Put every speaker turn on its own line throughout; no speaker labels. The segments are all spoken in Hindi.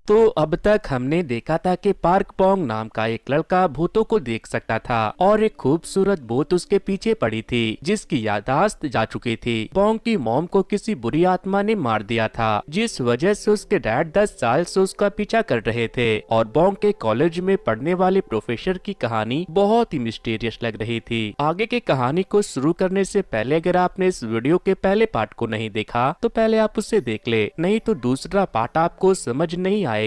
तो अब तक हमने देखा था कि पार्क पोंग नाम का एक लड़का भूतों को देख सकता था और एक खूबसूरत भूत उसके पीछे पड़ी थी जिसकी याददाश्त जा चुकी थी। पोंग की मॉम को किसी बुरी आत्मा ने मार दिया था जिस वजह से उसके डैड 10 साल से उसका पीछा कर रहे थे और पोंग के कॉलेज में पढ़ने वाले प्रोफेसर की कहानी बहुत ही मिस्टीरियस लग रही थी। आगे की कहानी को शुरू करने से पहले अगर आपने इस वीडियो के पहले पार्ट को नहीं देखा तो पहले आप उसे देख ले, नहीं तो दूसरा पार्ट आपको समझ नहीं आएगा।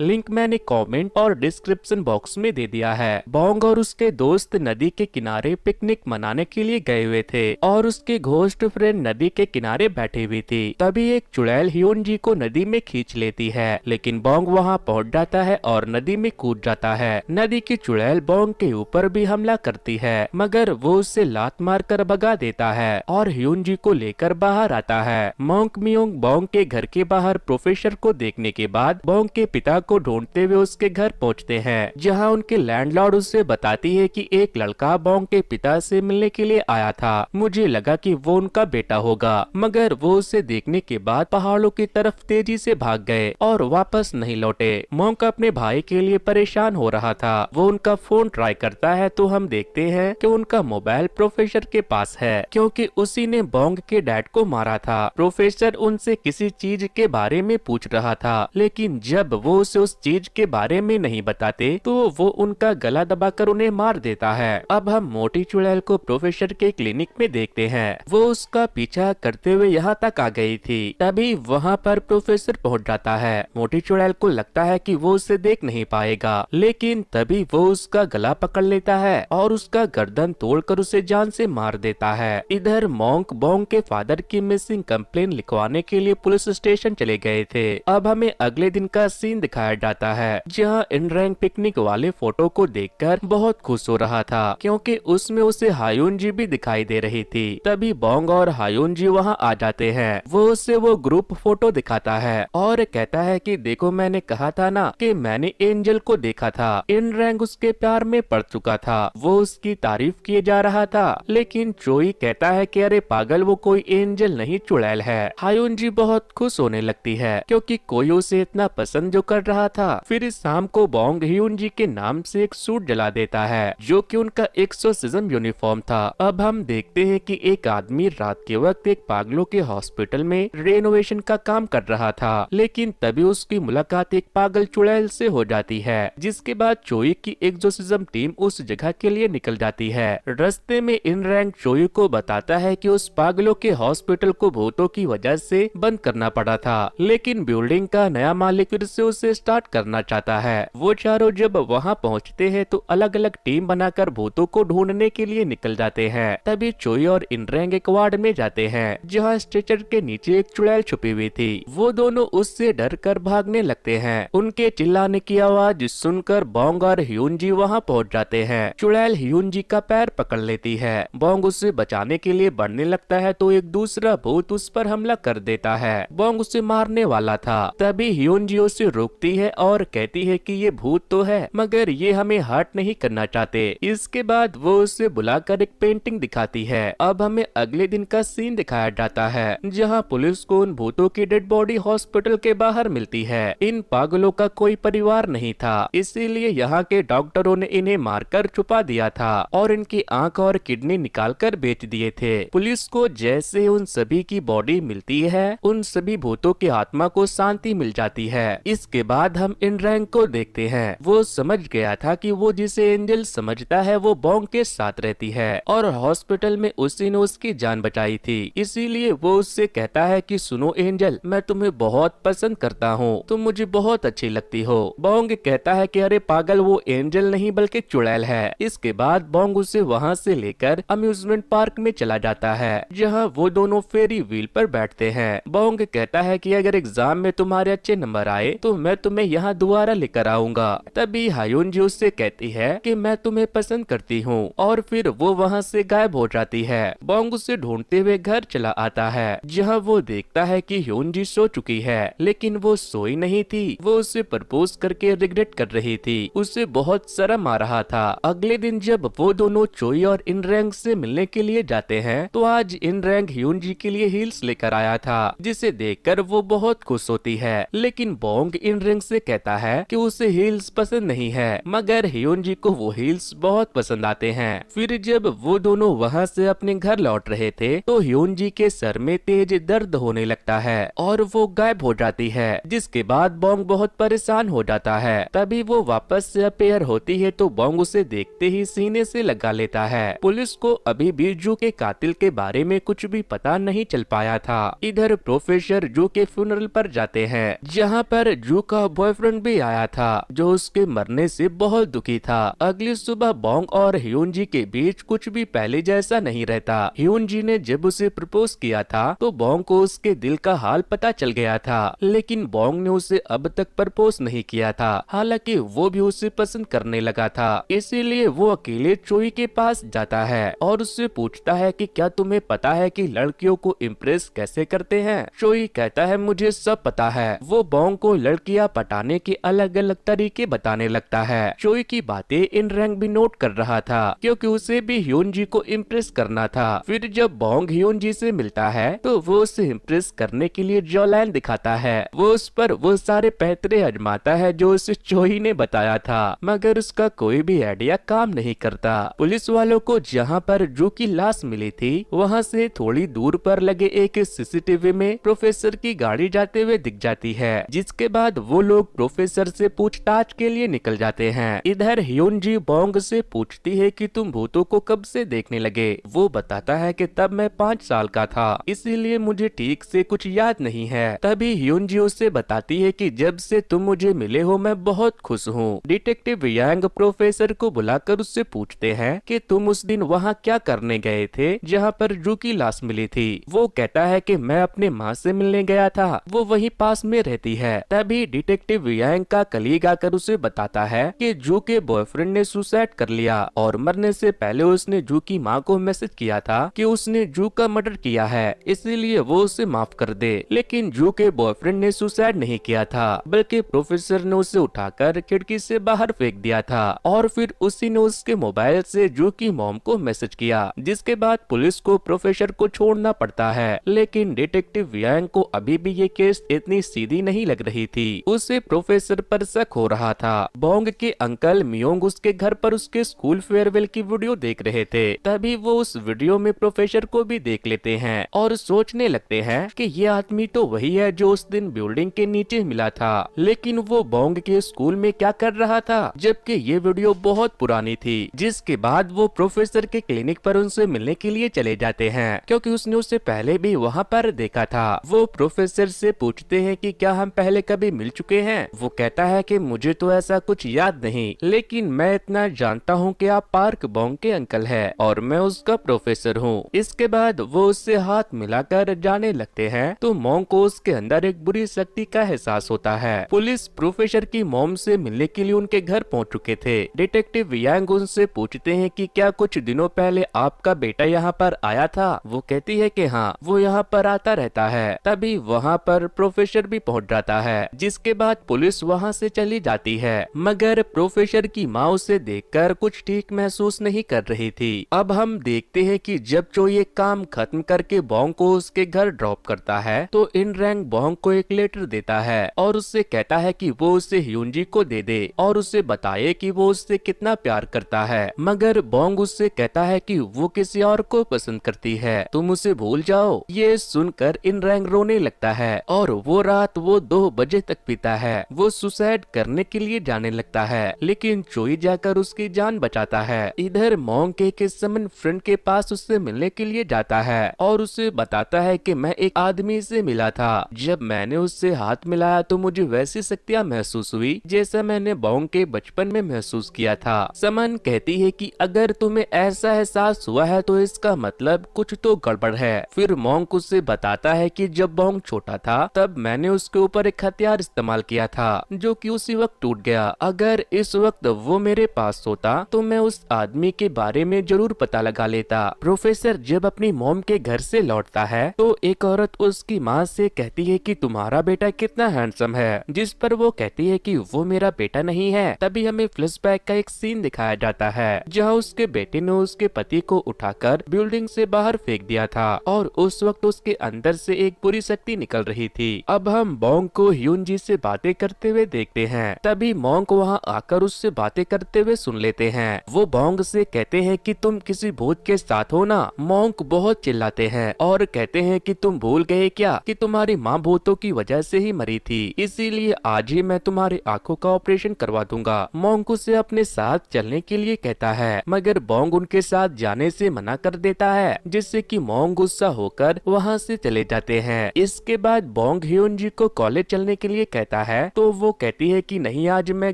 लिंक मैंने कमेंट और डिस्क्रिप्शन बॉक्स में दे दिया है। पोंग और उसके दोस्त नदी के किनारे पिकनिक मनाने के लिए गए हुए थे और उसके घोस्ट फ्रेंड नदी के किनारे बैठी हुई थी। तभी एक चुड़ैल ह्योनजी को नदी में खींच लेती है, लेकिन पोंग वहां पहुंच जाता है और नदी में कूद जाता है। नदी की चुड़ैल पोंग के ऊपर भी हमला करती है मगर वो उससे लात मार कर भगा देता है और ह्योनजी को लेकर बाहर आता है। मोंक मियोंग पोंग के घर के बाहर प्रोफेसर को देखने के बाद पोंग के पिता को ढूंढते हुए उसके घर पहुंचते हैं, जहां उनके लैंडलॉर्ड उससे बताती है कि एक लड़का पोंग के पिता से मिलने के लिए आया था। मुझे लगा कि वो उनका बेटा होगा मगर वो उसे देखने के बाद पहाड़ों की तरफ तेजी से भाग गए और वापस नहीं लौटे। मोंक अपने भाई के लिए परेशान हो रहा था। वो उनका फोन ट्राई करता है तो हम देखते हैं कि उनका मोबाइल प्रोफेसर के पास है क्योंकि उसी ने पोंग के डैड को मारा था। प्रोफेसर उनसे किसी चीज के बारे में पूछ रहा था, लेकिन जब वो उसे उस चीज के बारे में नहीं बताते तो वो उनका गला दबाकर उन्हें मार देता है। अब हम मोटी चुड़ैल को प्रोफेसर के क्लिनिक में देखते हैं। वो उसका पीछा करते हुए यहाँ तक आ गई थी। तभी वहाँ पर प्रोफेसर पहुँच जाता है। मोटी चुड़ैल को लगता है कि वो उसे देख नहीं पाएगा, लेकिन तभी वो उसका गला पकड़ लेता है और उसका गर्दन तोड़कर उसे जान से मार देता है। इधर मोंक पोंग के फादर की मिसिंग कंप्लेन लिखवाने के लिए पुलिस स्टेशन चले गए थे। अब हमें अगले दिन का सीन दिखाया जाता है, जहां इनरैंग पिकनिक वाले फोटो को देखकर बहुत खुश हो रहा था क्योंकि उसमें उसे हायुनजी भी दिखाई दे रही थी। तभी पोंग और हायुनजी वहां आ जाते हैं। वो उसे वो ग्रुप फोटो दिखाता है और कहता है कि देखो मैंने कहा था ना कि मैंने एंजल को देखा था। इनरैंग उसके प्यार में पड़ चुका था। वो उसकी तारीफ किए जा रहा था, लेकिन चोई कहता है कि अरे पागल वो कोई एंजल नहीं चुड़ैल है। हायुनजी बहुत खुश होने लगती है क्योंकि कोई उसे इतना पसंद जो कर रहा था। फिर इस शाम को पोंग ह्योनजी के नाम से एक सूट जला देता है जो कि उनका एक्सोर्सिज्म यूनिफॉर्म था। अब हम देखते हैं कि एक आदमी रात के वक्त एक पागलों के हॉस्पिटल में रेनोवेशन का काम कर रहा था, लेकिन तभी उसकी मुलाकात एक पागल चुड़ैल से हो जाती है, जिसके बाद चोई की एक्सोर्सिज्म टीम उस जगह के लिए निकल जाती है। रास्ते में इनरैंग चोई को बताता है कि उस पागलों के हॉस्पिटल को भूतों की वजह से बंद करना पड़ा था, लेकिन बिल्डिंग का नया मालिक फिर से उसे स्टार्ट करना चाहता है। वो चारों जब वहां पहुंचते हैं तो अलग अलग टीम बनाकर भूतों को ढूंढने के लिए निकल जाते हैं। तभी चोई और इनरैंग एक वार्ड में जाते हैं जहां स्ट्रेचर के नीचे एक चुड़ैल छुपी हुई थी। वो दोनों उससे डर कर भागने लगते हैं। उनके चिल्लाने की आवाज सुनकर पोंग और ह्योनजी वहां पहुंच जाते हैं। चुड़ैल ह्योनजी का पैर पकड़ लेती है। पोंग उसे बचाने के लिए बढ़ने लगता है तो एक दूसरा भूत उस पर हमला कर देता है। पोंग उसे मारने वाला था। तभी ह्योनजी उसे रोकती है और कहती है कि ये भूत तो है मगर ये हमें हर्ट नहीं करना चाहते। इसके बाद वो उसे बुलाकर एक पेंटिंग दिखाती है। अब हमें अगले दिन का सीन दिखाया जाता है जहां पुलिस को उन भूतों की डेड बॉडी हॉस्पिटल के बाहर मिलती है। इन पागलों का कोई परिवार नहीं था, इसीलिए यहाँ के डॉक्टरों ने इन्हें मारकर छुपा दिया था और इनकी आंख और किडनी निकालकर बेच दिए थे। पुलिस को जैसे उन सभी की बॉडी मिलती है उन सभी भूतों की आत्मा को शांति मिल जाती है। इसके बाद हम इनरैंग को देखते हैं। वो समझ गया था कि वो जिसे एंजल समझता है वो पोंग के साथ रहती है और हॉस्पिटल में उसी ने उसकी जान बचाई थी। इसीलिए वो उससे कहता है कि सुनो एंजल, मैं तुम्हें बहुत पसंद करता हूँ, तुम मुझे बहुत अच्छी लगती हो। पोंग कहता है कि अरे पागल वो एंजल नहीं बल्कि चुड़ैल है। इसके बाद पोंग उसे वहाँ से लेकर अम्यूजमेंट पार्क में चला जाता है जहाँ वो दोनों फेरी व्हील पर बैठते हैं। पोंग कहता है कि अगर एग्जाम में तुम्हारे अच्छे नंबर आए तो मैं तुम्हें यहाँ दोबारा लेकर आऊंगा। तभी हायुनजी उससे कहती है कि मैं तुम्हें पसंद करती हूँ और फिर वो वहाँ से गायब हो जाती है। पोंग उसे ढूंढते हुए घर चला आता है जहाँ वो देखता है कि ह्योनजी सो चुकी है, लेकिन वो सोई नहीं थी। वो उसे प्रपोज करके रिग्रेट कर रही थी। उसे बहुत शर्म आ रहा था। अगले दिन जब वो दोनों चोई और इनरैंग से मिलने के लिए जाते हैं तो आज इनरैंग ह्योनजी के लिए हील्स लेकर आया था, जिसे देखकर वो बहुत खुश होती है। लेकिन पोंग बोंग इन रिंग से कहता है कि उसे हील्स पसंद नहीं है, मगर हियोनजी को वो हील्स बहुत पसंद आते हैं। फिर जब वो दोनों वहाँ से अपने घर लौट रहे थे तो हियोनजी के सर में तेज दर्द होने लगता है और वो गायब हो जाती है, जिसके बाद बोंग बहुत परेशान हो जाता है। तभी वो वापस से अपीयर होती है तो बोंग उसे देखते ही सीने से लगा लेता है। पुलिस को अभी भी जू के कातिल के बारे में कुछ भी पता नहीं चल पाया था। इधर प्रोफेसर जू के फ्यूनरल पर जाते हैं, जहाँ पर जू का बॉयफ्रेंड भी आया था जो उसके मरने से बहुत दुखी था। अगली सुबह बोंग और हियोनजी के बीच कुछ भी पहले जैसा नहीं रहता। हियोनजी ने जब उसे प्रपोज किया था तो बोंग को उसके दिल का हाल पता चल गया था, लेकिन बोंग ने उसे अब तक प्रपोज नहीं किया था। हालांकि वो भी उसे पसंद करने लगा था, इसीलिए वो अकेले चोई के पास जाता है और उससे पूछता है कि क्या तुम्हें पता है कि लड़कियों को इम्प्रेस कैसे करते हैं। चोई कहता है मुझे सब पता है। वो बोंग को लड़कियां पटाने के अलग अलग तरीके बताने लगता है। चोई की बातें इन रैंक भी नोट कर रहा था क्योंकि उसे भी हियोनजी को इम्प्रेस करना था। फिर जब बोंग हियोनजी से मिलता है तो वो उसे इम्प्रेस करने के लिए जॉलाइन दिखाता है। वो उस पर वो सारे पैतरे आजमाता है जो उसे चोई ने बताया था, मगर उसका कोई भी आइडिया काम नहीं करता। पुलिस वालों को जहाँ पर जू की लाश मिली थी वहाँ से थोड़ी दूर पर लगे एक सीसीटीवी में प्रोफेसर की गाड़ी जाते हुए दिख जाती है, जिसके बाद वो लोग प्रोफेसर से पूछताछ के लिए निकल जाते हैं। इधर हियोनजी बोंग से पूछती है कि तुम भूतों को कब से देखने लगे। वो बताता है कि तब मैं 5 साल का था, इसीलिए मुझे ठीक से कुछ याद नहीं है। तभी हियोनजी उससे बताती है कि जब से तुम मुझे मिले हो मैं बहुत खुश हूँ। डिटेक्टिव यांग प्रोफेसर को बुलाकर उससे पूछते हैं कि तुम उस दिन वहाँ क्या करने गए थे जहाँ पर जू की लाश मिली थी। वो कहता है कि मैं अपने माँ से मिलने गया था, वो वहीं पास में रहती है। तभी डिटेक्टिव यांग का कलीग आकर उसे बताता है कि जू के बॉयफ्रेंड ने सुसाइड कर लिया और मरने से पहले उसने जू की माँ को मैसेज किया था कि उसने जू का मर्डर किया है, इसीलिए वो उसे माफ कर दे। लेकिन जू के बॉयफ्रेंड ने सुसाइड नहीं किया था, बल्कि प्रोफेसर ने उसे उठाकर खिड़की से बाहर फेंक दिया था और फिर उसी ने उसके मोबाइल से जू की मॉम को मैसेज किया, जिसके बाद पुलिस को प्रोफेसर को छोड़ना पड़ता है। लेकिन डिटेक्टिव यांग को अभी भी ये केस इतनी सीधी नहीं लग रही थी, उसे प्रोफेसर पर शक हो रहा था। बोंग के अंकल मियोंग उसके घर पर उसके स्कूल फेयरवेल की वीडियो देख रहे थे। तभी वो उस वीडियो में प्रोफेसर को भी देख लेते हैं और सोचने लगते हैं कि ये आदमी तो वही है जो उस दिन बिल्डिंग के नीचे मिला था। लेकिन वो बोंग के स्कूल में क्या कर रहा था, जबकि ये वीडियो बहुत पुरानी थी। जिसके बाद वो प्रोफेसर के क्लिनिक पर उनसे मिलने के लिए चले जाते हैं क्योंकि उसने उसे पहले भी वहाँ पर देखा था। वो प्रोफेसर से पूछते हैं कि क्या हम पहले कभी मिल चुके हैं। वो कहता है कि मुझे तो ऐसा कुछ याद नहीं, लेकिन मैं इतना जानता हूँ कि आप पार्क बोंग के अंकल हैं और मैं उसका प्रोफेसर हूँ। इसके बाद वो उससे हाथ मिलाकर जाने लगते हैं तो मोंग को उसके अंदर एक बुरी शक्ति का एहसास होता है। पुलिस प्रोफेसर की मॉम से मिलने के लिए उनके घर पहुंच चुके थे। डिटेक्टिव यांग उनसे पूछते हैं कि क्या कुछ दिनों पहले आपका बेटा यहाँ पर आया था। वो कहती है कि हाँ, वो यहाँ पर आता रहता है। तभी वहाँ पर प्रोफेसर भी पहुँच जाता है, जिसके बाद पुलिस वहाँ से चली जाती है। मगर प्रोफेसर की माँ उसे देखकर कुछ ठीक महसूस नहीं कर रही थी। अब हम देखते हैं कि जब चो ये काम खत्म करके बोंग को उसके घर ड्रॉप करता है तो इन रैंग बोंग को एक लेटर देता है और उससे कहता है कि वो उसे हियोनजी को दे दे और उसे बताए कि वो उससे कितना प्यार करता है। मगर बोंग उससे कहता है कि वो किसी और को पसंद करती है, तुम उसे भूल जाओ। ये सुनकर इन रैंग रोने लगता है और वो रात वो 2 बजे तक पीता है। वो सुसाइड करने के लिए जाने लगता है, लेकिन चोई जाकर उसकी जान बचाता है। इधर मोंग के समन फ्रेंड के पास उससे मिलने के लिए जाता है और उसे बताता है कि मैं एक आदमी से मिला था, जब मैंने उससे हाथ मिलाया तो मुझे वैसी शक्तियाँ महसूस हुई जैसा मैंने बोंग के बचपन में महसूस किया था। समन कहती है कि अगर तुम्हें ऐसा एहसास हुआ है तो इसका मतलब कुछ तो गड़बड़ है। फिर मोंग उससे बताता है कि जब बोंग छोटा था तब मैंने उसके ऊपर एक हथियार इस्तेमाल किया था जो कि उसी वक्त टूट गया। अगर इस वक्त वो मेरे पास होता तो मैं उस आदमी के बारे में जरूर पता लगा लेता। प्रोफेसर जब अपनी मॉम के घर से लौटता है तो एक औरत उसकी माँ से कहती है कि तुम्हारा बेटा कितना हैंडसम है, जिस पर वो कहती है कि वो मेरा बेटा नहीं है। तभी हमें फ्लैशबैक का एक सीन दिखाया जाता है जहाँ उसके बेटे ने उसके पति को उठाकर बिल्डिंग से बाहर फेंक दिया था और उस वक्त उसके अंदर से एक बुरी शक्ति निकल रही थी। अब हम बोंग को ह्यून जी से बातें करते हुए देखते हैं। तभी मोंक वहाँ आकर उससे बातें करते हुए सुन लेते हैं। वो बोंग से कहते हैं कि तुम किसी भूत के साथ हो ना। मोंक बहुत चिल्लाते हैं और कहते हैं कि तुम भूल गए क्या कि तुम्हारी माँ भूतों की वजह से ही मरी थी, इसीलिए आज ही मैं तुम्हारी आंखों का ऑपरेशन करवा दूंगा। मोंक उसे अपने साथ चलने के लिए कहता है, मगर बोंग उनके साथ जाने से मना कर देता है, जिससे कि मोंग गुस्सा होकर वहाँ से चले जाते हैं। इसके बाद बोंग ह्यून जी को कॉलेज चलने के लिए कहता है, तो वो कहती है कि नहीं, आज मैं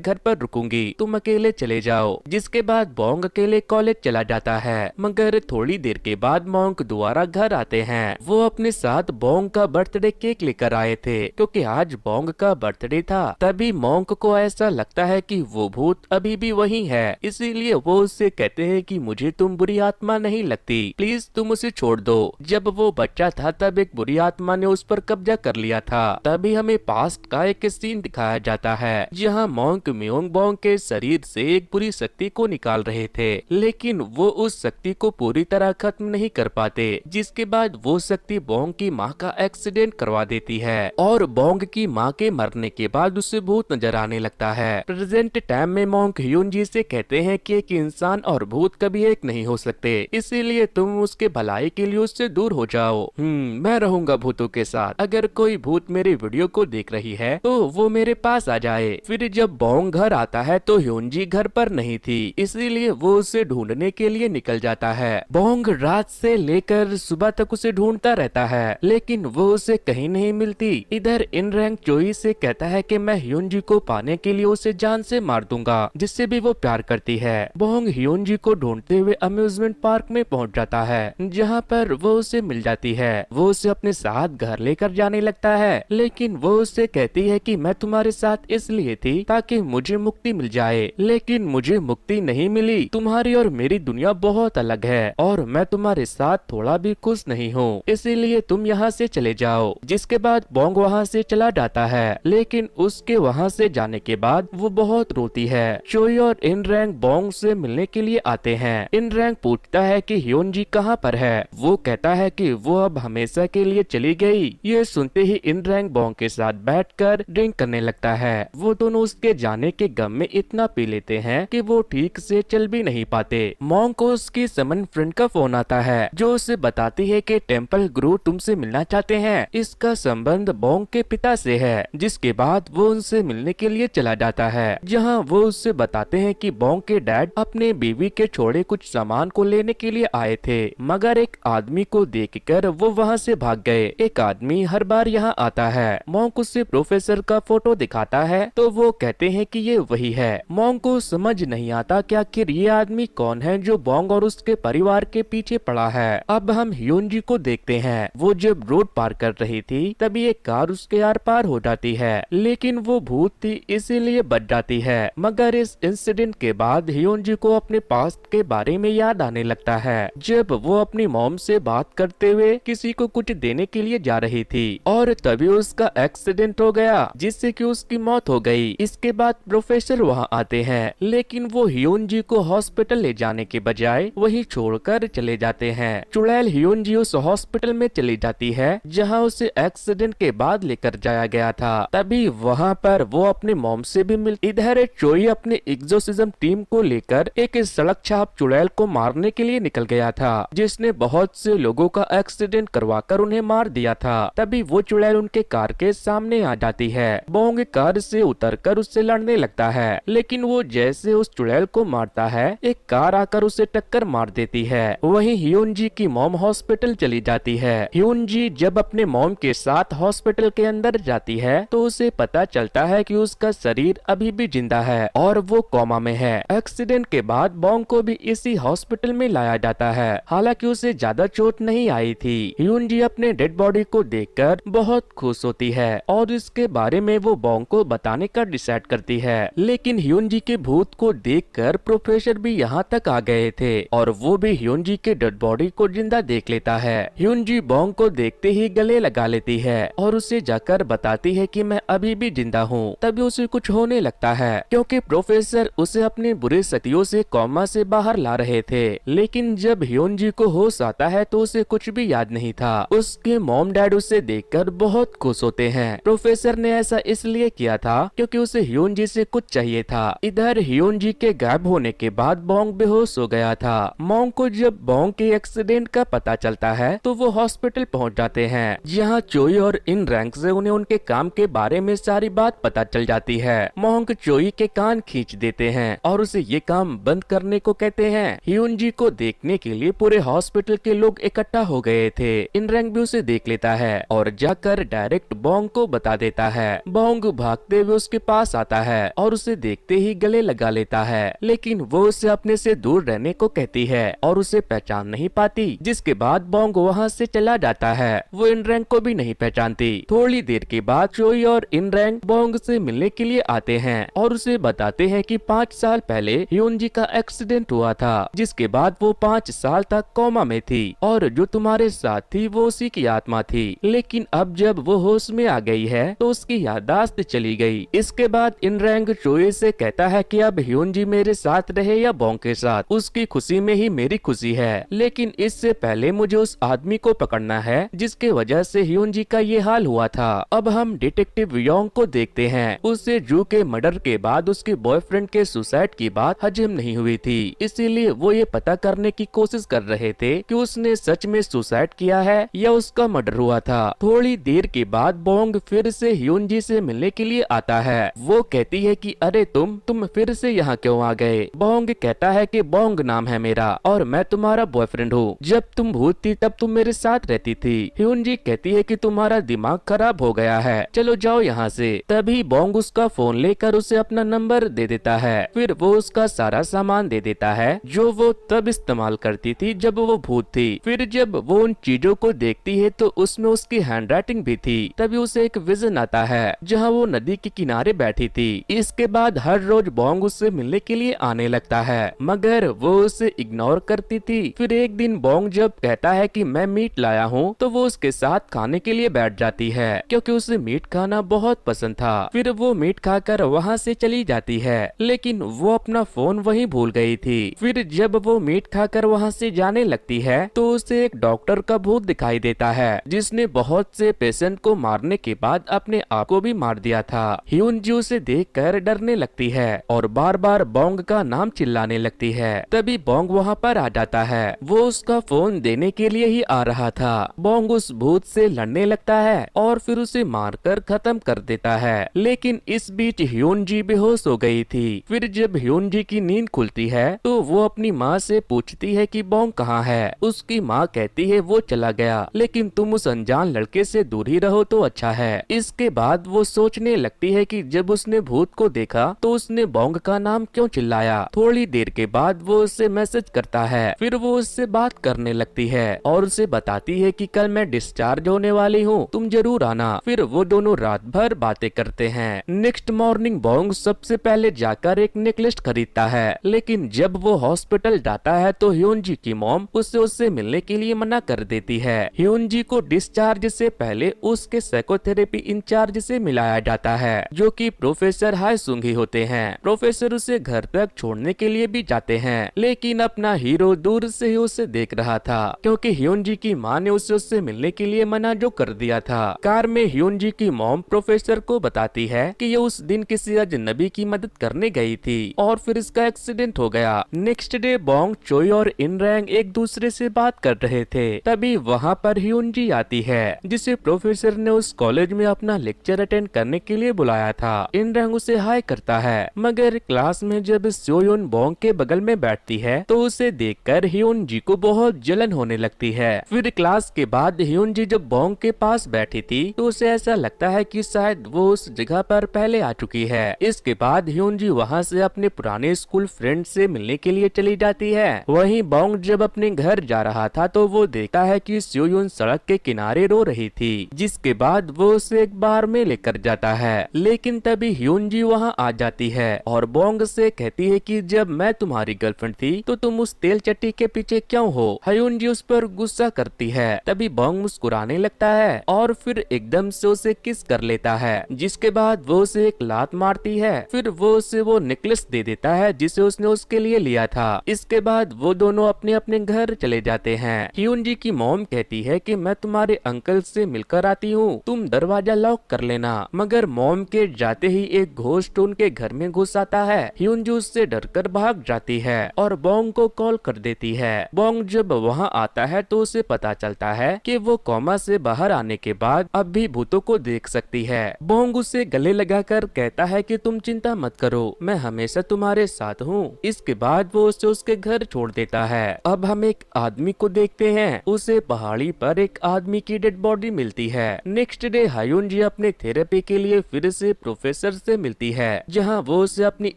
घर पर रुकूंगी, तुम अकेले चले जाओ। जिसके बाद बोंग अकेले कॉलेज चला जाता है, मगर थोड़ी देर के बाद मोंक दोबारा घर आते हैं। वो अपने साथ बोंग का बर्थडे केक लेकर आए थे, क्योंकि आज बोंग का बर्थडे था। तभी मोंक को ऐसा लगता है कि वो भूत अभी भी वही है, इसीलिए वो उससे कहते हैं कि मुझे तुम बुरी आत्मा नहीं लगती, प्लीज तुम उसे छोड़ दो। जब वो बच्चा था तब एक बुरी आत्मा ने उस पर कब्जा कर लिया था। तभी हमें पास्ट का एक सीन दिखाया जाता है, जहाँ मोंक म्योंग बोंग के शरीर से एक बुरी शक्ति को निकाल रहे थे, लेकिन वो उस शक्ति को पूरी तरह खत्म नहीं कर पाते। जिसके बाद वो शक्ति बोंग की माँ का एक्सीडेंट करवा देती है और बोंग की माँ के मरने के बाद उसे भूत नजर आने लगता है। प्रेजेंट टाइम में मोंक ह्यून जी से कहते हैं कि एक इंसान और भूत कभी एक नहीं हो सकते, इसीलिए तुम उसके भलाई के लिए उससे दूर हो जाओ। मैं रहूंगा भूतों के साथ। अगर कोई भूत मेरे वीडियो को देख रही है तो वो मेरे पास आ जाए। फिर जब बोंग घर आता है तो ह्यून जी घर पर नहीं थी, इसीलिए वो उसे ढूंढने के लिए निकल जाता है। बोंग रात से लेकर सुबह तक उसे ढूंढता रहता है, लेकिन वो उसे कहीं नहीं मिलती। इधर इन रैंक चोई से कहता है कि मैं ह्यून जी को पाने के लिए उसे जान से मार दूंगा, जिससे भी वो प्यार करती है। बोंग ह्यून जी को ढूंढते हुए अम्यूजमेंट पार्क में पहुंच जाता है, जहां पर वो उसे मिल जाती है। वो उसे अपने साथ घर लेकर जाने लगता है, लेकिन वो उससे कहती है कि मैं तुम्हारे साथ इसलिए थी ताकि मुझे मुक्ति मिल जाए, लेकिन मुझे मुक्ति नहीं मिली। तुम्हारी और मेरी दुनिया बहुत अलग है और मैं तुम्हारे साथ थोड़ा भी खुश नहीं हूँ, इसीलिए तुम यहाँ से चले जाओ। जिसके बाद बोंग वहाँ से चला जाता है, लेकिन उसके वहाँ से जाने के बाद वो बहुत रोती है। चोई और इन रैंक बोंग से मिलने के लिए आते हैं। इन रैंक पूछता है कि ह्यून जी कहाँ पर है। वो कहता है कि वो अब हमेशा के लिए चली गई। ये सुनते ही इन रैंक बोंग के साथ बैठकर ड्रिंक करने लगता है। वो दोनों उसके जाने के गम में इतना पी लेते हैं कि वो ठीक से चल भी नहीं पाते। मोंग को उसकी समन फ्रेंड का फोन आता है, जो उसे बताती है कि टेम्पल गुरु तुमसे मिलना चाहते हैं। इसका संबंध बोंग के पिता से है। जिसके बाद वो उनसे मिलने के लिए चला जाता है, जहाँ वो उससे बताते हैं कि बोंग के डैड अपने बीवी के छोड़े कुछ सामान को लेने के लिए आए थे, मगर एक आदमी को देखकर वो वहाँ से भाग गए। एक आदमी हर बार यहाँ आता है। मोंग उसे प्रोफेसर का फोटो दिखाता है, तो वो कहते हैं कि ये वही है। मोंग को समझ नहीं आता कि आखिर ये आदमी कौन है जो बोंग और उसके परिवार के पीछे पड़ा है। अब हम ह्यून जी को देखते हैं। वो जब रोड पार कर रही थी तभी एक कार उसके आर पार हो जाती है, लेकिन वो भूत थी इसीलिए बच जाती है। मगर इस इंसिडेंट के बाद ह्यून जी को अपने पास्ट के बारे में याद आने लगता है, जब वो अपनी मॉम से बात करते हुए किसी को कुछ देने के लिए जा रही थी और तभी उसका एक्सीडेंट हो गया, जिससे कि उसकी मौत हो गई। इसके बाद प्रोफेसर वहाँ आते हैं, लेकिन वो ह्यून जी को हॉस्पिटल ले जाने के बजाय वहीं छोड़कर चले जाते हैं। चुड़ैल ह्यून जी उस हॉस्पिटल में चली जाती है जहाँ उसे एक्सीडेंट के बाद लेकर जाया गया था। तभी वहाँ पर वो अपने मॉम से भी मिल। इधर चोई अपने एग्जोसिज्म टीम को लेकर एक सड़क छाप चुड़ैल को मारने के लिए निकल गया था, जिसने बहुत से लोगों का एक्सीडेंट करवाकर उन्हें मार दिया था। तभी वो चुड़ैल उनके कार के सामने आ जाती है। बोंग कार से उतरकर उससे लड़ने लगता है, लेकिन वो जैसे उस चुड़ैल को मारता है, एक कार आकर उसे टक्कर मार देती है। वहीं ह्यून जी की मॉम हॉस्पिटल चली जाती है। ह्यून जी जब अपने मॉम के साथ हॉस्पिटल के अंदर जाती है तो उसे पता चलता है कि उसका शरीर अभी भी जिंदा है और वो कोमा में है। एक्सीडेंट के बाद बोंग को भी इसी हॉस्पिटल में लाया जाता है। हालांकि उसे ज्यादा चोट नहीं आई थी। ह्यून जी अपने डेड बॉडी को देखकर बहुत खुश होती है और इसके बारे में वो बोंग को बताने का डिसाइड करती है, लेकिन ह्यून जी के भूत को देखकर प्रोफेसर भी यहाँ तक आ गए थे और वो भी ह्यून जी के डेड बॉडी को जिंदा देख लेता है। ह्यून जी बोंग को देखते ही गले लगा लेती है और उसे जाकर बताती है कि मैं अभी भी जिंदा हूँ। तभी उसे कुछ होने लगता है, क्योंकि प्रोफेसर उसे अपनी बुरी शक्तियों से कोमा से बाहर ला रहे थे। लेकिन जब ह्यून जी को होश आता है तो उसे कुछ भी याद नहीं था। उसके मॉम डैड उसे देखकर बहुत खुश होते हैं। प्रोफेसर प्रोफेसर ने ऐसा इसलिए किया था क्योंकि उसे ह्यून जी से कुछ चाहिए था। इधर ह्यून जी के गायब होने के बाद बोंग बेहोश हो गया था। मोंग को जब बोंग के एक्सीडेंट का पता चलता है तो वो हॉस्पिटल पहुंच जाते हैं, जहां चोई और इन रैंक से उन्हें उनके काम के बारे में सारी बात पता चल जाती है। मोंग चोई के कान खींच देते हैं और उसे ये काम बंद करने को कहते हैं। ह्यून जी को देखने के लिए पूरे हॉस्पिटल के लोग इकट्ठा हो गए थे। इन रैंक भी उसे देख लेता है और जाकर डायरेक्ट बोंग को बता देता है। बोंग भागते हुए उसके पास आता है और उसे देखते ही गले लगा लेता है, लेकिन वो उसे अपने से दूर रहने को कहती है और उसे पहचान नहीं पाती, जिसके बाद बोंग वहाँ से चला जाता है। वो इन रैंक को भी नहीं पहचानती। थोड़ी देर के बाद चोई और इन रैंक बोंग से मिलने के लिए आते हैं और उसे बताते हैं कि 5 साल पहले ह्यून जी का एक्सीडेंट हुआ था, जिसके बाद वो 5 साल तक कोमा में थी और जो तुम्हारे साथ थी वो उसी की आत्मा थी, लेकिन अब जब वो होश में आ गई है तो उसकी याददाश्त चली गई। इसके बाद इन रैंक चोई से कहता है कि अब ह्यून जी मेरे साथ रहे या बोंग के साथ, उसकी खुशी में ही मेरी खुशी है, लेकिन इससे पहले मुझे उस आदमी को पकड़ना है जिसके वजह से ह्यून जी का ये हाल हुआ था। अब हम डिटेक्टिव योंग को देखते हैं। उसे जू के मर्डर के बाद उसके बॉयफ्रेंड के सुसाइड की बात हजम नहीं हुई थी, इसीलिए वो ये पता करने की कोशिश कर रहे थे कि उसने सच में सुसाइड किया है या उसका मर्डर हुआ था। थोड़ी देर के बाद बोंग फिर से ह्यून जी से मिलने के लिए आता है। वो कहती है कि अरे तुम फिर से यहाँ क्यों आ गए? बोंग कहता है कि बोंग नाम है मेरा और मैं तुम्हारा बॉयफ्रेंड हूँ। जब तुम भूत थी तब तुम मेरे साथ रहती थी। ह्यून जी कहती है कि तुम्हारा दिमाग खराब हो गया है, चलो जाओ यहाँ से। तभी बोंग उसका फोन लेकर उसे अपना नंबर दे देता है। फिर वो उसका सारा सामान दे देता है जो वो तब इस्तेमाल करती थी जब वो भूत थी। फिर जब वो उन चीजों को देखती है तो उसमें उसकी हैंडराइटिंग भी थी। तभी उसे एक विजन आता है जहाँ वो नदी के किनारे बैठी थी। इसके बाद हर रोज बोंग उससे मिलने के लिए आने लगता है, मगर वो उसे इग्नोर करती थी। फिर एक दिन बोंग जब कहता है कि मैं मीट लाया हूँ तो वो उसके साथ खाने के लिए बैठ जाती है क्योंकि उसे मीट खाना बहुत पसंद था। फिर वो मीट खाकर वहाँ से चली जाती है, लेकिन वो अपना फोन वहीं भूल गई थी। फिर जब वो मीट खाकर वहाँ से जाने लगती है तो उसे एक डॉक्टर का भूत दिखाई देता है जिसने बहुत से पेशेंट को मारने के बाद अपने आप को भी मार दिया था। ह्यून जी उसे देखकर डरने लगती है और बार बार बोंग का नाम चिल्लाने लगती है। तभी बोंग वहाँ पर आ जाता है। वो उसका फोन देने के लिए ही आ रहा था। बोंग उस भूत से लड़ने लगता है और फिर उसे मारकर खत्म कर देता है, लेकिन इस बीच ह्यून जी बेहोश हो गई थी। फिर जब ह्यून जी की नींद खुलती है तो वो अपनी माँ से पूछती है कि बोंग कहाँ है। उसकी माँ कहती है वो चला गया, लेकिन तुम उस अनजान लड़के से दूर ही रहो तो अच्छा है। इसके बाद वो सोचने लगती है कि जब उसने भूत को देखा तो उसने बोंग का नाम क्यों चिल्लाया। थोड़ी देर के बाद वो उससे मैसेज करता है। फिर वो उससे बात करने लगती है और उसे बताती है कि कल मैं डिस्चार्ज होने वाली हूँ, तुम जरूर आना। फिर वो दोनों रात भर बातें करते हैं। नेक्स्ट मॉर्निंग बोंग सबसे पहले जाकर एक नेकलेस खरीदता है, लेकिन जब वो हॉस्पिटल जाता है तो ह्यून जी की मॉम उससे मिलने के लिए मना कर देती है। ह्यून जी को डिस्चार्ज से पहले उसके साइकोथेरेपी इंचार्ज से मिलाया जाता है जो कि प्रोफेसर हाई सुंग ही होते हैं। प्रोफेसर उसे घर तक छोड़ने के लिए भी जाते हैं, लेकिन अपना हीरो दूर से ही उसे देख रहा था क्योंकि ह्यून जी की माँ ने उससे मिलने के लिए मना जो कर दिया था। कार में ह्यून जी की मॉम प्रोफेसर को बताती है कि ये उस दिन किसी अजनबी की मदद करने गई थी और फिर इसका एक्सीडेंट हो गया। नेक्स्ट डे बोंग, चोई और इन रैंग एक दूसरे से बात कर रहे थे। तभी वहाँ पर ह्यून जी आती है जिसे प्रोफेसर ने उस कॉलेज में अपना लेक्चर अटेंड करने के लिए बुलाया था। इन रैंग उसे हाय करता है, मगर क्लास में जब सोयुन बोंग के बगल में बैठती है तो उसे देखकर ह्यून जी को बहुत जलन होने लगती है। फिर क्लास के बाद ह्यून जी जब बोंग के पास बैठी थी तो उसे ऐसा लगता है कि शायद वो उस जगह पर पहले आ चुकी है। इसके बाद ह्यून जी वहाँ से अपने पुराने स्कूल फ्रेंड से मिलने के लिए चली जाती है। वहीं बोंग जब अपने घर जा रहा था तो वो देखता है कि सोयुन सड़क के किनारे रो रही थी, जिसके बाद वो उसे एक बार में लेकर जाता है। लेकिन तभी ह्यून जी वहाँ आ जाती है और बोंग से कहती है कि जब मैं तुम्हारी गर्लफ्रेंड थी तो तुम उस तेल चट्टी के पीछे क्यों हो। ह्यून जी उस पर गुस्सा करती है। तभी बोंग मुस्कुराने लगता है और फिर एकदम से उसे किस कर लेता है, जिसके बाद वो उसे एक लात मारती है। फिर वो उसे वो नेकलेस दे देता है जिसे उसने उसके लिए लिया था। इसके बाद वो दोनों अपने अपने घर चले जाते हैं। ह्यून जी की मॉम कहती है कि मैं तुम्हारे अंकल से मिलकर आती हूँ, तुम दरवाजा लॉक कर लेना। मगर मॉम के जाते ही एक घोस्ट उनके घर में घुस आता है। ह्यूनजी उससे डरकर भाग जाती है और बोंग को कॉल कर देती है। बोंग जब वहां आता है तो उसे पता चलता है कि वो कोमा से बाहर आने के बाद अब भी भूतों को देख सकती है। बोंग उसे गले लगाकर कहता है कि तुम चिंता मत करो, मैं हमेशा तुम्हारे साथ हूँ। इसके बाद वो उसे उसके घर छोड़ देता है। अब हम एक आदमी को देखते हैं। उसे पहाड़ी पर एक आदमी की डेड बॉडी मिलती है। नेक्स्ट डे हायुनजी अपने थेरेपी के लिए फिर से प्रोफेसर से मिलती है, जहां वो उसे अपनी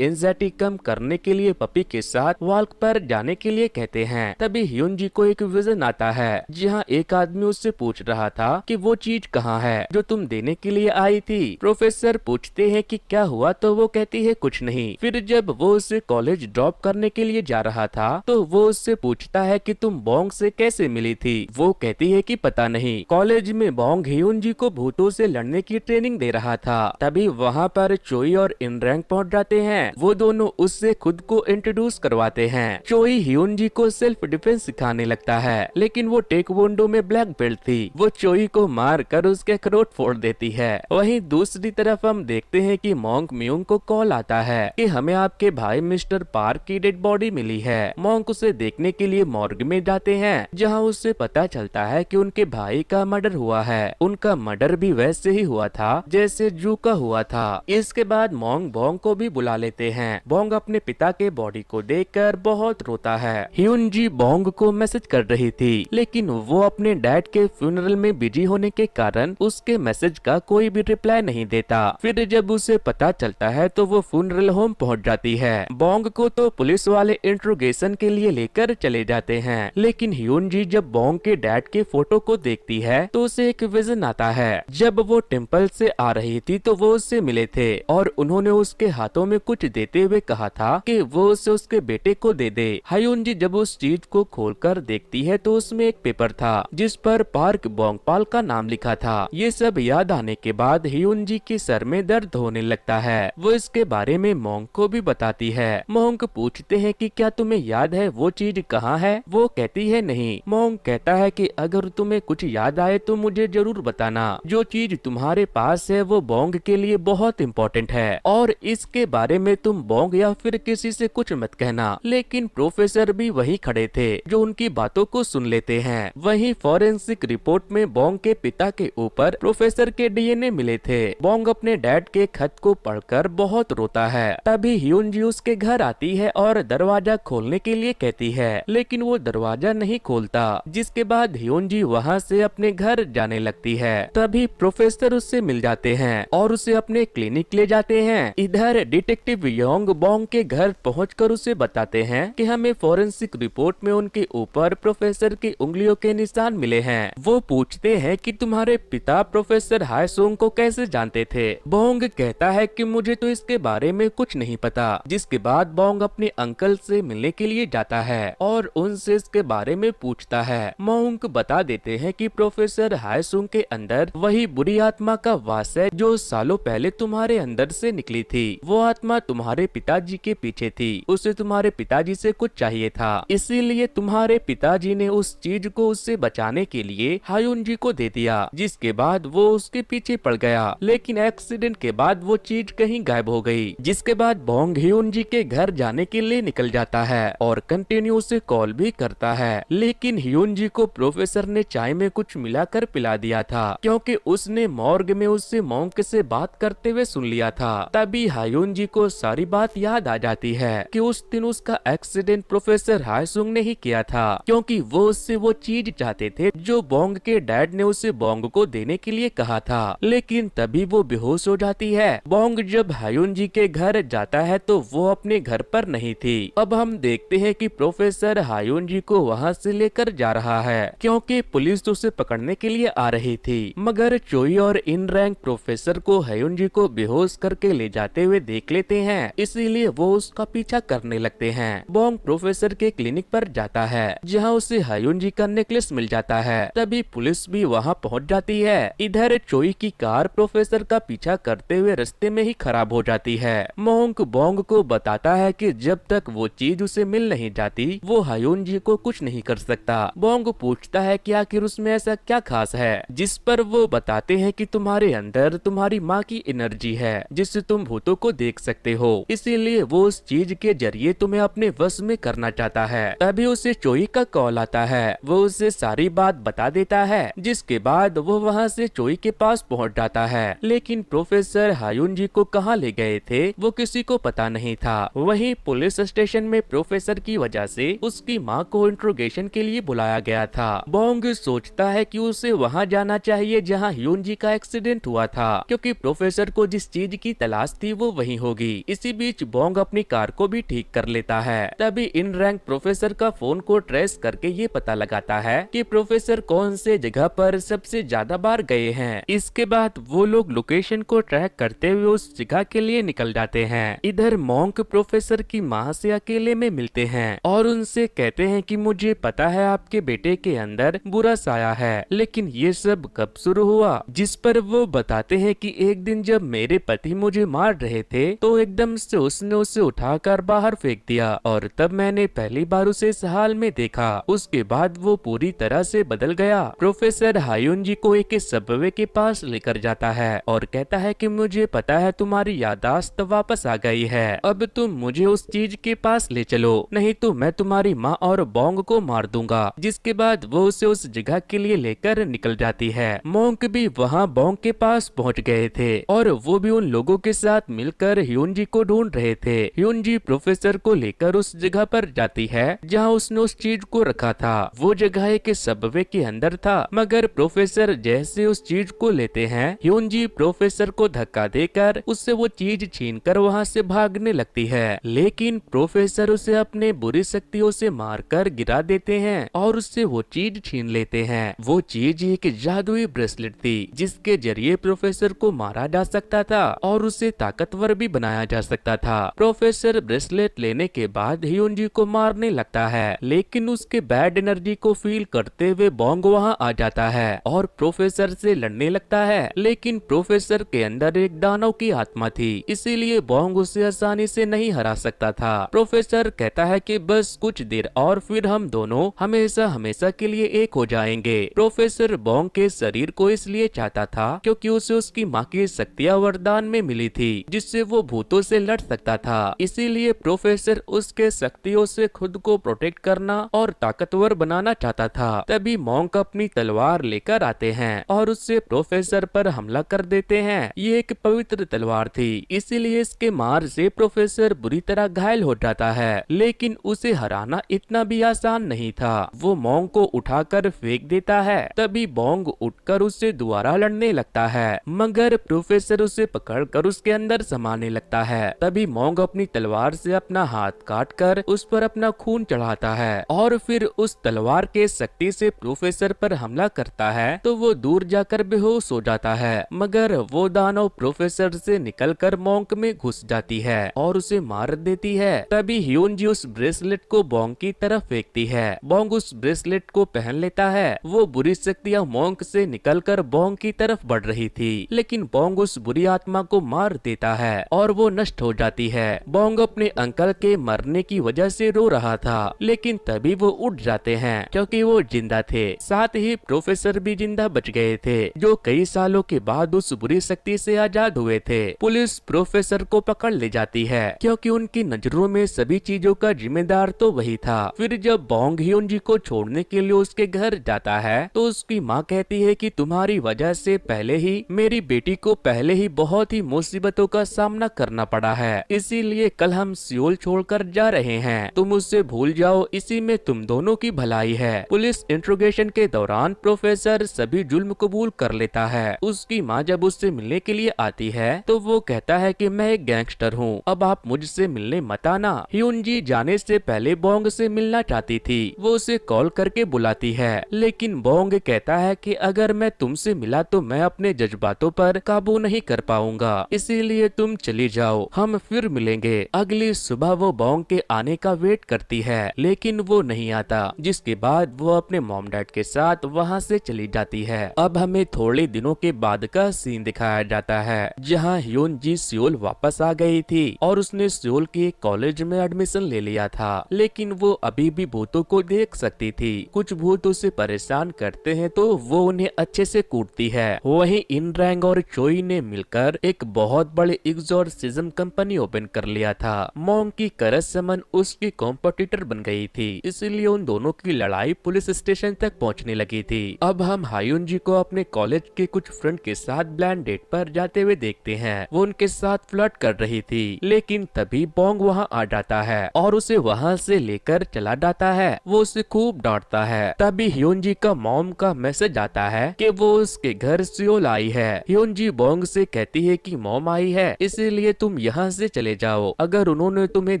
एंजाइटी कम करने के लिए पपी के साथ वॉक पर जाने के लिए कहते हैं। तभी ह्यूनजी को एक विजन आता है, जहां एक आदमी उससे पूछ रहा था कि वो चीज कहाँ है जो तुम देने के लिए आई थी। प्रोफेसर पूछते हैं कि क्या हुआ, तो वो कहती है कुछ नहीं। फिर जब वो उसे कॉलेज ड्रॉप करने के लिए जा रहा था तो वो उससे पूछता है कि तुम बोंग से कैसे मिली थी। वो कहती है कि पता नहीं, कॉलेज में बोंग ह्यूनजी को भूतों से लड़ने की ट्रेनिंग दे रहा था। तभी वहाँ पर चोई और इनरैंग पहुँच जाते हैं। वो दोनों उससे खुद को इंट्रोड्यूस करवाते हैं। चोई ह्यूनजी को सेल्फ डिफेंस सिखाने लगता है, लेकिन वो टेकवोंडो में ब्लैक बेल्ट थी। वो चोई को मार कर उसके अखरोट फोड़ देती है। वहीं दूसरी तरफ हम देखते हैं कि मोंक म्यूंग को कॉल आता है कि हमें आपके भाई मिस्टर पार्क की डेड बॉडी मिली है। मोंक उसे देखने के लिए मॉर्ग में जाते हैं, जहां उससे पता चलता है कि उनके भाई का मर्डर हुआ है। उनका मर्डर भी वैसे ही हुआ था जैसे जू का हुआ था। इसके बाद मोंग बोंग को भी बुला लेते हैं। बोंग अपने पिता के बॉडी को देखकर बहुत रोता है। ह्यूनजी बोंग को मैसेज कर रही थी, लेकिन वो अपने डैड के फ्यूनरल में बिजी होने के कारण उसके मैसेज का कोई भी रिप्लाई नहीं देता। फिर जब उसे पता चलता है तो वो फ्यूनरल होम पहुंच जाती है। बोंग को तो पुलिस वाले इंट्रोगेशन के लिए लेकर चले जाते हैं, लेकिन ह्यूनजी जब बोंग के डैड के फोटो को देखती है तो उसे एक विजन आता है। जब वो टेम्पल से आ रही थी तो वो उससे मिले थे और उन्होंने उसके हाथों में कुछ देते हुए कहा था कि वो उसे उसके बेटे को दे दे। हायुनजी जब उस चीज को खोलकर देखती है तो उसमें एक पेपर था जिस पर पार्क बोंगपाल का नाम लिखा था। ये सब याद आने के बाद ह्यूनजी के सर में दर्द होने लगता है। वो इसके बारे में मोंग को भी बताती है। मोंग पूछते हैं कि क्या तुम्हें याद है वो चीज कहाँ है। वो कहती है नहीं। मोंग कहता है कि अगर तुम्हें कुछ याद आए तो मुझे जरूर बताना। जो चीज तुम्हारे पास है वो बोंग के लिए बहुत इम्पोर्टेंट है और इसके बारे में तुम बोंग या फिर किसी से कुछ मत कहना। लेकिन प्रोफेसर भी वही खड़े थे जो उनकी बातों को सुन लेते हैं। वहीं फॉरेंसिक रिपोर्ट में बोंग के पिता के ऊपर प्रोफेसर के डीएनए मिले थे। बोंग अपने डैड के खत को पढ़कर बहुत रोता है। तभी ह्यूनजी उसके घर आती है और दरवाजा खोलने के लिए कहती है, लेकिन वो दरवाजा नहीं खोलता। जिसके बाद ह्यूनजी वहाँ से अपने घर जाने लगती है। तभी प्रोफेसर उससे मिल जाते हैं और उसे अपने क्लिनिक ले जाते हैं। इधर डिटेक्टिव योंग बोंग के घर पहुंचकर उसे बताते हैं कि हमें फॉरेंसिक रिपोर्ट में उनके ऊपर प्रोफेसर की उंगलियों के निशान मिले हैं। वो पूछते हैं कि तुम्हारे पिता प्रोफेसर हायसोंग को कैसे जानते थे। बोंग कहता है कि मुझे तो इसके बारे में कुछ नहीं पता। जिसके बाद बोंग अपने अंकल से मिलने के लिए जाता है और उनसे इसके बारे में पूछता है। मोंग बता देते हैं कि प्रोफेसर हायसुंग के अंदर वही बुरी आत्मा का वास है जो सालों पहले तुम्हारे अंदर से निकली थी। वो आत्मा तुम्हारे पिताजी के पीछे थी। उसे तुम्हारे पिताजी से कुछ चाहिए था, इसीलिए तुम्हारे पिताजी ने उस चीज को उससे बचाने के लिए हायुनजी को दे दिया। जिसके बाद वो उसके पीछे पड़ गया, लेकिन एक्सीडेंट के बाद वो चीज कहीं गायब हो गई। जिसके बाद बोंग ह्यूनजी के घर जाने के लिए निकल जाता है और कंटिन्यू उसे कॉल भी करता है। लेकिन ह्यूनजी को प्रोफेसर ने चाय में कुछ मिलाकर पिला दिया था, क्योंकि उसने मॉर्ग में उससे मोंक से बात करते हुए सुन लिया था। तभी हायुनजी को सारी बात याद आ जाती है कि उस दिन उसका एक्सीडेंट प्रोफेसर हायसुंग ने ही किया था, क्योंकि वो उससे वो चीज चाहते थे जो बोंग के डैड ने उसे बोंग को देने के लिए कहा था। लेकिन तभी वो बेहोश हो जाती है। बोंग जब हायुनजी के घर जाता है तो वो अपने घर पर नहीं थी। अब हम देखते हैं कि प्रोफेसर हायुनजी को वहाँ से लेकर जा रहा है, क्योंकि पुलिस उसे पकड़ने के लिए आ रही थी। मगर चोई और इन रैंक प्रोफेसर को हायुनजी को बेहोश करके ले जाते हुए देख लेते हैं, इसीलिए वो उसका पीछा करने लगते हैं। बोंग प्रोफेसर के क्लिनिक पर जाता है, जहाँ उसे हायुनजी का नेकलेस मिल जाता है। तभी पुलिस भी वहाँ पहुँच जाती है। इधर चोई की कार प्रोफेसर का पीछा करते हुए रास्ते में ही खराब हो जाती है। मोंक बोंग को बताता है कि जब तक वो चीज उसे मिल नहीं जाती वो हायुनजी को कुछ नहीं कर सकता। बोंग पूछता है कि आखिर उसमें ऐसा क्या खास है, जिस पर वो बताते हैं कि तुम्हारे अंदर तुम्हारी माँ की एनर्जी है जिससे तुम भूतों को देख सकते हो, इसीलिए वो उस चीज के जरिए तुम्हें अपने वश में करना चाहता है। तभी उसे चोई का कॉल आता है। वो उसे सारी बात बता देता है, जिसके बाद वो वहाँ से चोई के पास पहुँच जाता है। लेकिन प्रोफेसर हायुन जी को कहाँ ले गए थे वो किसी को पता नहीं था। वहीं पुलिस स्टेशन में प्रोफेसर की वजह से उसकी माँ को इंट्रोगेशन के लिए बुलाया गया था। बोंग सोचता है कि उसे वहाँ जाना चाहिए जहाँ ह्यून जी का एक्सीडेंट हुआ था, क्योंकि प्रोफेसर को जिस चीज की तलाश थी वो वही होगी। इसी बीच बोंग अपनी कार को भी ठीक कर लेता है। तभी इन रैंक प्रोफेसर का फोन को ट्रेस करके ये पता लगाता है कि प्रोफेसर कौन से जगह पर सबसे ज्यादा बार गए हैं। इसके बाद वो लोग लोकेशन को ट्रैक करते हुए उस जगह के लिए निकल जाते हैं। इधर मॉन्क प्रोफेसर की माँ से अकेले में मिलते हैं और उनसे कहते हैं कि मुझे पता है आपके बेटे के अंदर बुरा साया है, लेकिन ये सब कब शुरू हुआ। जिस पर वो बताते हैं कि एक दिन जब मेरे पति मुझे मार रहे थे तो एकदम से उसने उसे उठाकर बाहर फेंक दिया और तब मैंने पहली बार उसे इस हाल में देखा। उसके बाद वो पूरी तरह से बदल गया। प्रोफेसर हायुन जी को एक सबवे के पास लेकर जाता है और कहता है कि मुझे पता है तुम्हारी याददाश्त वापस आ गई है, अब तुम मुझे उस चीज के पास ले चलो, नहीं तो मैं तुम्हारी माँ और बोंग को मार दूंगा। जिसके बाद वो उसे उस जगह के लिए लेकर निकल जाती है। मोंक भी वहाँ बोंग के पास पहुँच गए थे और वो भी उन लोगों के साथ मिलकर ह्यून जी को ढूंढ रहे थे। ह्यून जी प्रोफेसर को लेकर उस जगह पर जाती है जहाँ उसने उस चीज को रखा था। वो जगह एक सबवे के अंदर था, मगर प्रोफेसर जैसे उस चीज को लेते हैं, ह्यून जी प्रोफेसर को धक्का देकर उससे वो चीज छीनकर वहाँ से भागने लगती है। लेकिन प्रोफेसर उसे अपने बुरी शक्तियों से मारकर गिरा देते हैं और उससे वो चीज छीन लेते हैं। वो चीज एक जादुई ब्रेसलेट थी जिसके जरिए प्रोफेसर को मारा जा सकता था और उसे ताकतवर भी बनाया जा सकता था। प्रोफेसर ब्रेसलेट लेने के बाद ह्यून जी को मारने लगता है, लेकिन उसके बैड एनर्जी को फील करते हुए बोंग वहाँ आ जाता है और प्रोफेसर से लड़ने लगता है। लेकिन प्रोफेसर के अंदर एक दानव की आत्मा थी, इसीलिए बोंग उसे आसानी से नहीं हरा सकता था। प्रोफेसर कहता है कि बस कुछ देर और फिर हम दोनों हमेशा हमेशा के लिए एक हो जाएंगे। प्रोफेसर बोंग के शरीर को इसलिए चाहता था क्योंकि उसे उसकी माँ की शक्तियाँ वरदान में मिली थी, जिससे वो भूतों से लड़ सकता था। इसीलिए प्रोफेसर उसके शक्तियों से खुद को प्रोटेक्ट करना और ताकतवर बनाना चाहता था। तभी मॉन्क अपनी तलवार लेकर आते हैं और उससे प्रोफेसर पर हमला कर देते हैं। ये एक पवित्र तलवार थी, इसीलिए इसके मार से प्रोफेसर बुरी तरह घायल हो जाता है, लेकिन उसे हराना इतना भी आसान नहीं था। वो मॉन्क को उठाकर फेंक देता है। तभी बोंग उठकर उससे दोबारा लड़ने लगता है, मगर प्रोफेसर उसे पकड़कर उसके अंदर समाने लगता है। तभी मॉन्ग अपनी तलवार से अपना हाथ काटकर उस पर अपना खून चढ़ाता है और फिर उस तलवार के शक्ति से प्रोफेसर पर हमला करता है तो वो दूर जाकर बेहोश हो जाता है। मगर वो दानव प्रोफेसर से निकलकर मॉन्क में घुस जाती है और उसे मार देती है। तभी ह्यून जी उस ब्रेसलेट को बोंग की तरफ फेंकती है। बोंग उस ब्रेसलेट को पहन लेता है। वो बुरी शक्तियाँ मॉन्क से निकलकर बोंग की तरफ बढ़ रही थी, लेकिन बोंग उस बुरी आत्मा को मार देता है और वो नष्ट हो जाती है। बोंग अपने अंकल के मरने की वजह से रो रहा था, लेकिन तभी वो उठ जाते हैं क्योंकि वो जिंदा थे। साथ ही प्रोफेसर भी जिंदा बच गए थे, जो कई सालों के बाद उस बुरी शक्ति से आजाद हुए थे। पुलिस प्रोफेसर को पकड़ ले जाती है क्योंकि उनकी नजरों में सभी चीजों का जिम्मेदार तो वही था। फिर जब बोंग ह्यून जी को छोड़ने के लिए उसके घर जाता है तो उसकी माँ कहती है कि तुम्हारी वजह से पहले ही मेरी बेटी को पहले ही बहुत ही मुसीबतों का सामना करना पड़ा है, इसीलिए कल हम सियोल छोड़कर जा रहे हैं। तुम उससे भूल जाओ, इसी में तुम दोनों की भलाई है। पुलिस इंट्रोगेशन के दौरान प्रोफेसर सभी जुल्म कबूल कर लेता है। उसकी माँ जब उससे मिलने के लिए आती है तो वो कहता है कि मैं एक गैंगस्टर हूँ, अब आप मुझसे मिलने मत आना। ह्यून जी जाने से पहले बोंग से मिलना चाहती थी। वो उसे कॉल करके बुलाती है, लेकिन बोंग कहता है कि अगर मैं तुमसे मिला तो मैं अपने जज्बातों पर काबू नहीं कर पाऊंगा, इसीलिए तुम चली जाओ, हम फिर मिलेंगे। अगली सुबह वो बोंग के आने का वेट करती है, लेकिन वो नहीं आता, जिसके बाद वो अपने मॉम डैड के साथ वहाँ से चली जाती है। अब हमें थोड़े दिनों के बाद का सीन दिखाया जाता है जहाँ ह्यून जी सियोल वापस आ गई थी और उसने सियोल के कॉलेज में एडमिशन ले लिया था, लेकिन वो अभी भी भूतों को देख सकती थी। कुछ भूत उसे परेशान करते हैं तो वो उन्हें अच्छे से कूटती है, है। वहीं इनरैंग और चोई ने मिलकर एक बहुत बड़े एग्जॉर्सिज्म कंपनी ओपन कर लिया था। मोंग की करसमन उसकी कॉम्पिटिटर बन गई थी, इसलिए उन दोनों की लड़ाई पुलिस स्टेशन तक पहुंचने लगी थी। अब हम हायुन जी को अपने कॉलेज के कुछ फ्रेंड के साथ ब्लाइंड डेट पर जाते हुए देखते हैं। वो उनके साथ फ्लर्ट कर रही थी, लेकिन तभी बोंग वहां आ जाता है और उसे वहां से लेकर चला जाता है। वो उसे खूब डांटता है। तभी ह्योन जी का मॉम का मैसेज आता है कि वो उसके घर सियोल आई है। ह्योन जी बोंग से कहती है कि मॉम आई है, इसीलिए तुम यहाँ से चले जाओ। अगर उन्होंने तुम्हें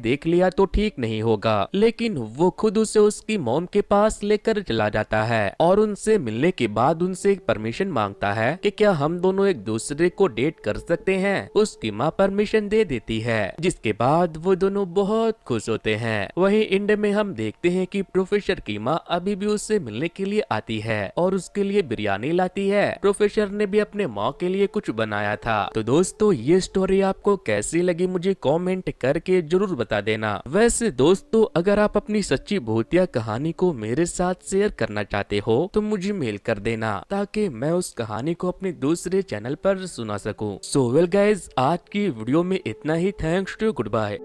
देख लिया तो ठीक नहीं होगा। लेकिन वो खुद उसे उसकी मॉम के पास लेकर चला जाता है और उनसे मिलने के बाद उनसे परमिशन मांगता है कि क्या हम दोनों एक दूसरे को डेट कर सकते हैं। उसकी माँ परमिशन दे देती है, जिसके बाद वो दोनों बहुत खुश होते हैं। वहीं इंड में हम देखते हैं कि प्रोफेसर की माँ अभी भी उससे मिलने के लिए आती है और उसके लिए बिरयानी लाती है। प्रोफेसर ने भी अपने माँ के लिए कुछ बनाया था। तो दोस्तों, ये स्टोरी आपको कैसी लगी मुझे कमेंट करके जरूर बता देना। वैसे दोस्तों, अगर आप अपनी सच्ची भूतिया कहानी को मेरे साथ शेयर करना चाहते हो तो मुझे मेल कर देना, ताकि मैं उस कहानी को अपने दूसरे चैनल पर सुना सकूं। सो वेल गाइज, आज की वीडियो में इतना ही। Thanks to, good bye.